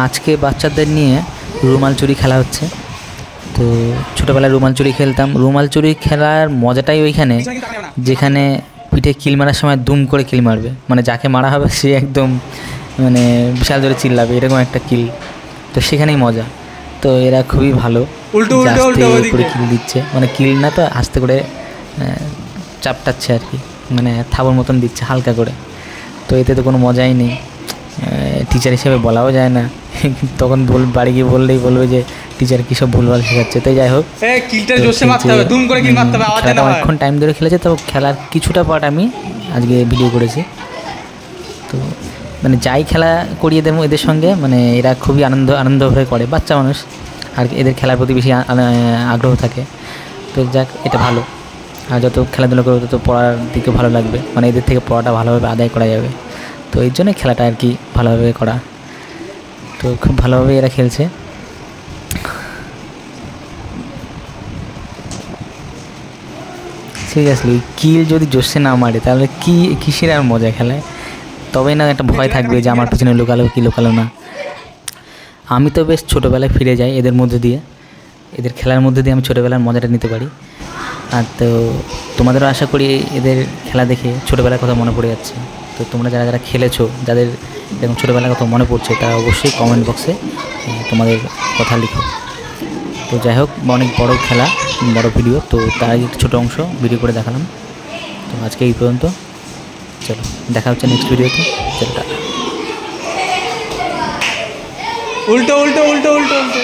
আজকে বাচ্চাদের নিয়ে রুমাল চুরি খেলা হচ্ছে। তো ছোটোবেলায় রুমাল চুরি খেলতাম। রুমাল চুরি খেলার মজাটাই ওইখানে, যেখানে পিঠে কিল মারার সময় দুম করে কিল মারবে, মানে যাকে মারা হবে সে একদম মানে বিশাল জোরে চিল্লাবে, এরকম একটা কিল। তো সেখানেই মজা। তো এরা খুবই ভালো, আস্তে করে কিল দিচ্ছে, মানে কিল না তো আস্তে করে চাপটাচ্ছে আর কি, মানে থাবর মতন দিচ্ছে হালকা করে। তো এতে তো কোনো মজাই নেই, টিচার হিসেবে বলাও যায় না। তখন বাড়ি গিয়ে বললেই বলবে যে টিচার কী সব ভুলভাল শেখাচ্ছে। তাই যাই হোক, অনেকক্ষণ টাইম ধরে খেলেছে। তো খেলার কিছুটা পার্ট আমি আজকে ভিডিও করেছি। তো মানে যাই খেলা করি এদের সঙ্গে, মানে এরা খুবই আনন্দ হয়ে করে, বাচ্চা মানুষ, আর এদের খেলার প্রতি বেশি আগ্রহ থাকে। তো যাক, এটা ভালো। আর যত খেলাধুলা করবে তত পড়ার দিকে ভালো লাগবে, মানে এদের থেকে পড়াটা ভালোভাবে আদায় করা যাবে। তো এই জন্যই খেলাটা আর কি ভালোভাবে করা। তো খুব ভালোভাবে এরা খেলছে। সিরিয়াসলি কিল যদি জোশে না মারে তাহলে কিসের আর মজা খেলায়? তবেই না একটা ভয় থাকবে যে আমার পিছনে লুকালো কি লুকালো না। আমি তো বেশ ছোটোবেলায় ফিরে যাই এদের মধ্যে দিয়ে, এদের খেলার মধ্যে দিয়ে আমি ছোটোবেলার মজাটা নিতে পারি। আর তো তোমাদেরও আশা করি এদের খেলা দেখে ছোটোবেলার কথা মনে পড়ে যাচ্ছে। তো তোমরা যারা যারা খেলেছো, যাদের এরকম ছোটোবেলার কথা মনে পড়ছে, তারা অবশ্যই কমেন্ট বক্সে তোমাদের কথা লিখো। তো যাই হোক, অনেক বড় খেলা, বড় ভিডিও, তো তার আগে একটা ছোটো অংশ ভিডিও করে দেখালাম। তো আজকে এই পর্যন্ত, চলো দেখা হচ্ছে নেক্সট ভিডিওতে। চলো টাটা। উল্টো উল্টো উল্টো উল্টো উল্টো